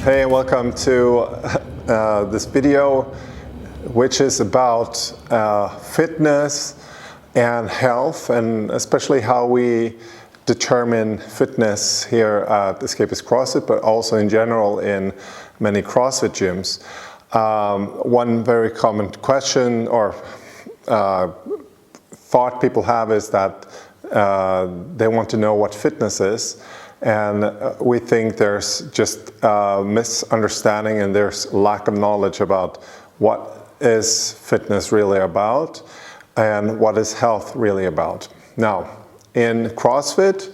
Hey, and welcome to this video, which is about fitness and health, and especially how we determine fitness here at Escapist CrossFit, but also in general in many CrossFit gyms. One very common question or thought people have is that they want to know what fitness is. And we think there's just misunderstanding and there's lack of knowledge about what is fitness really about and what is health really about. Now, in CrossFit,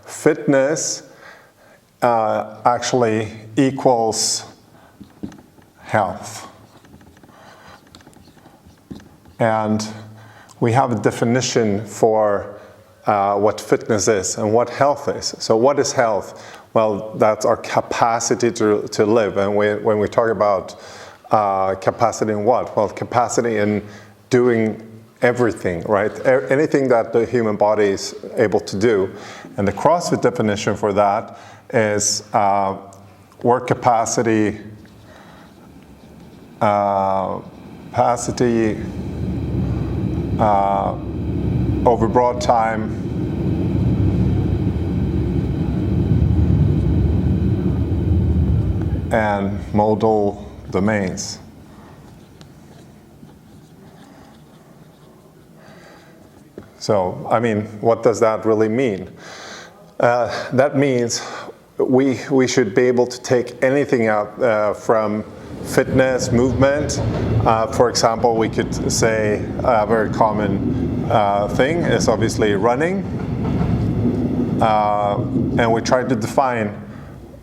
fitness actually equals health. And we have a definition for what fitness is and what health is. So what is health? Well, that's our capacity to live. And when we talk about capacity in what? Well, capacity in doing everything, right? Anything that the human body is able to do. And the CrossFit definition for that is work capacity, over broad time, and modal domains. So, I mean, what does that really mean? That means we should be able to take anything out from fitness, movement. For example, we could say a very common thing is obviously running. And we try to define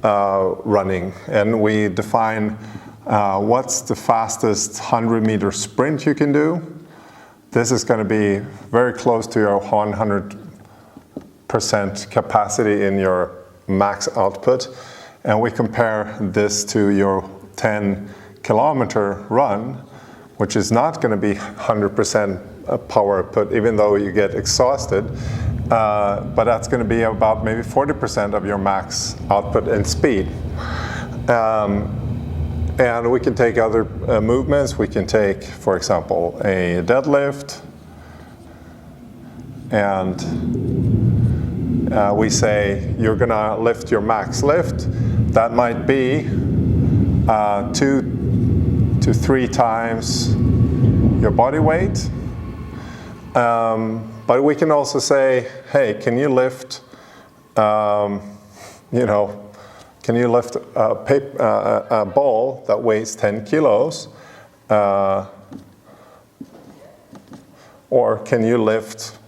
running. And we define what's the fastest 100-meter sprint you can do. This is going to be very close to your 100% capacity in your max output. And we compare this to your 10-kilometer run, which is not going to be 100% power output, even though you get exhausted. But that's going to be about maybe 40% of your max output in speed. And we can take other movements. We can take, for example, a deadlift. And we say you're going to lift your max lift. That might be 2 to 3 times your body weight. But we can also say, hey, can you lift, can you lift a ball that weighs 10 kilos? Or can you lift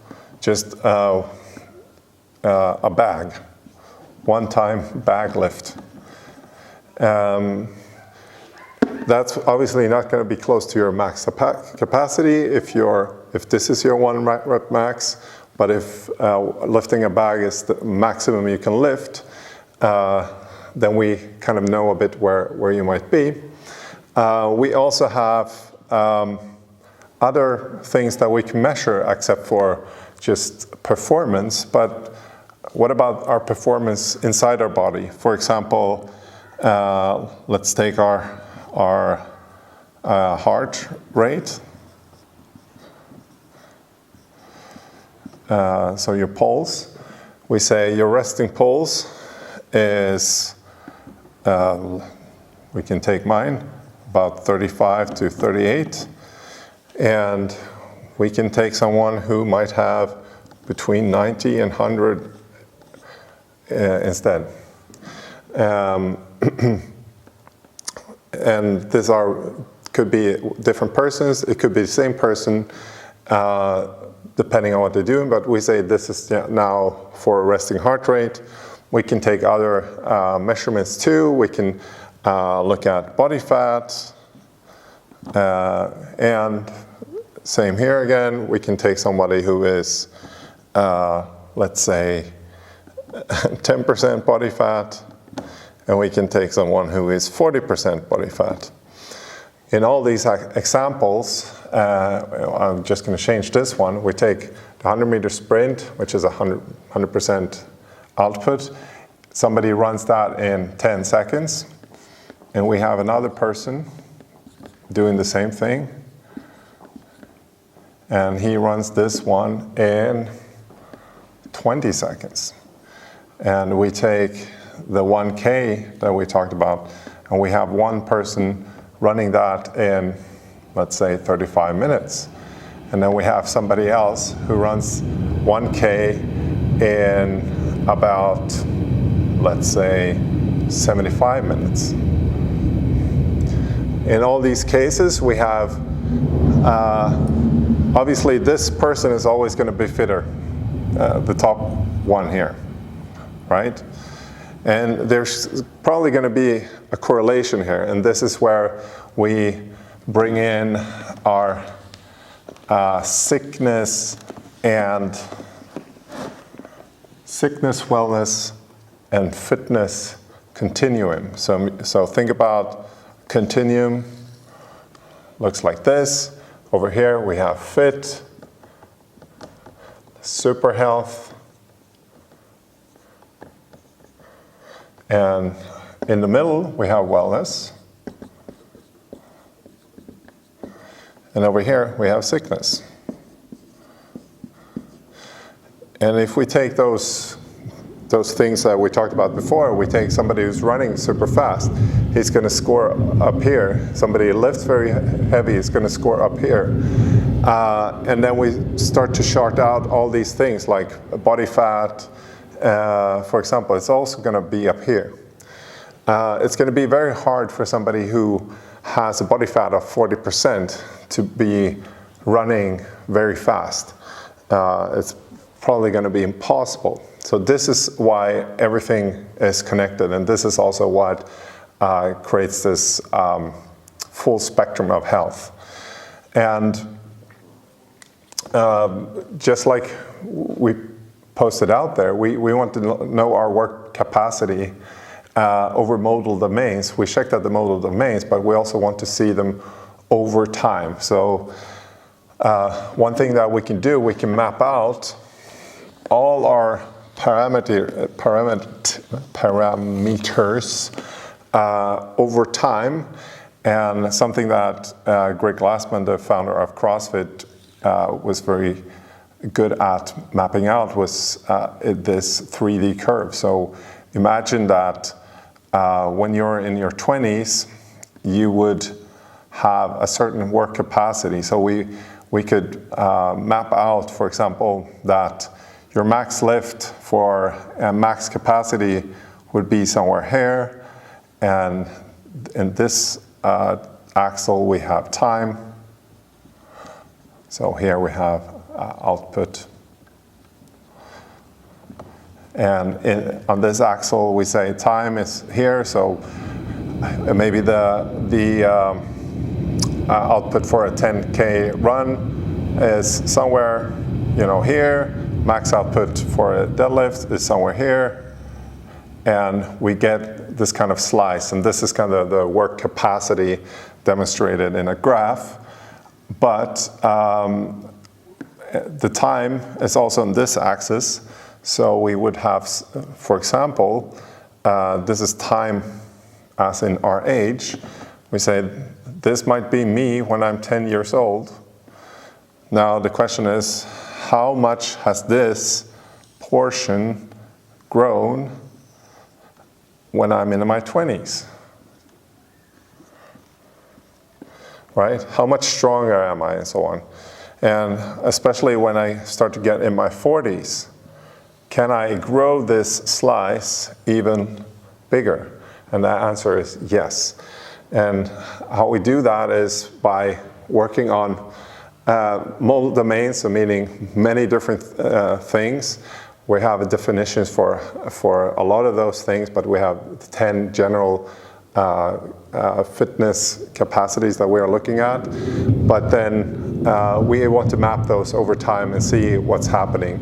just a bag, one-time bag lift? That's obviously not going to be close to your max capacity if this is your 1 rep max, but if lifting a bag is the maximum you can lift, then we kind of know a bit where you might be. We also have other things that we can measure except for just performance, but what about our performance inside our body? For example, let's take our heart rate. So your pulse, we say your resting pulse is, we can take mine, about 35 to 38. And we can take someone who might have between 90 and 100 instead. And these could be different persons. It could be the same person, depending on what they're doing. But we say this is now for resting heart rate. We can take other measurements too. We can look at body fat. And same here again. We can take somebody who is, let's say, 10% body fat. And we can take someone who is 40% body fat. In all these examples, I'm just going to change this one. We take the 100-meter sprint, which is 100% output. somebody runs that in 10 seconds, and we have another person doing the same thing, and he runs this one in 20 seconds. And we take the 1K that we talked about, and we have one person running that in, let's say, 35 minutes. And then we have somebody else who runs 1K in about, let's say, 75 minutes. In all these cases, we have, obviously this person is always going to be fitter, the top one here, right? And there's probably going to be a correlation here, and this is where we bring in our sickness, wellness, and fitness continuum. So think about continuum, looks like this. Over here we have fit, super health, and in the middle we have wellness. And over here we have sickness. And if we take those things that we talked about before, we take somebody who's running super fast, he's going to score up here. Somebody who lifts very heavy is going to score up here. And then we start to chart out all these things like body fat, for example, it's also going to be up here. It's going to be very hard for somebody who has a body fat of 40% to be running very fast. It's probably going to be impossible. So this is why everything is connected, and this is also what creates this full spectrum of health. And just like we posted out there, we want to know our work capacity over modal domains. We checked out the modal domains, but we also want to see them over time. So one thing that we can do, we can map out all our parameters over time. And something that Greg Glassman, the founder of CrossFit, was very good at mapping out was this 3D curve. So imagine that when you're in your 20s, you would have a certain work capacity. So we could map out, for example, that your max lift for max capacity would be somewhere here, and in this axle we have time. So here we have output. And on this axle we say time is here, so maybe the output for a 10K run is somewhere, here. Max output for a deadlift is somewhere here. And we get this kind of slice, and this is kind of the work capacity demonstrated in a graph. But the time is also on this axis. So we would have, for example, this is time as in our age. We say, this might be me when I'm 10 years old. Now the question is, how much has this portion grown when I'm in my 20s? Right? How much stronger am I, and so on. And especially when I start to get in my 40s, can I grow this slice even bigger? And the answer is yes. And how we do that is by working on modal domains, so meaning many different things. We have definitions for a lot of those things, but we have 10 general fitness capacities that we are looking at. But then we want to map those over time and see what's happening.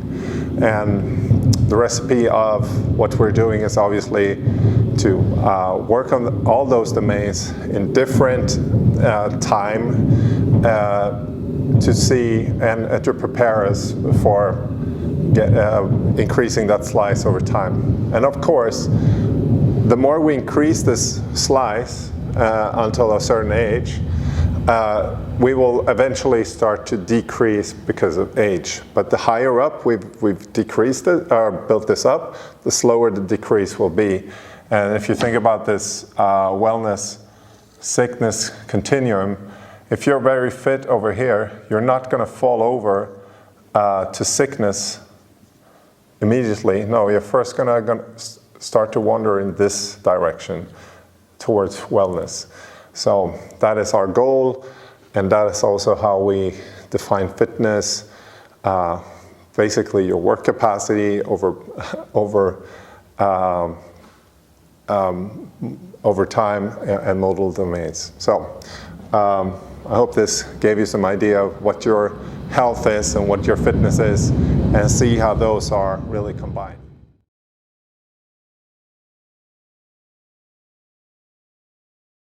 And the recipe of what we're doing is obviously to work on all those domains in different time to see and to prepare us for increasing that slice over time. And of course, the more we increase this slice until a certain age, we will eventually start to decrease because of age. But the higher up we've decreased it or built this up, the slower the decrease will be. And if you think about this wellness sickness continuum, if you're very fit over here, you're not going to fall over to sickness immediately. No, you're first going to start to wander in this direction towards wellness. So that is our goal, and that is also how we define fitness. Basically, your work capacity over time and modal domains. So I hope this gave you some idea of what your health is and what your fitness is, and see how those are really combined.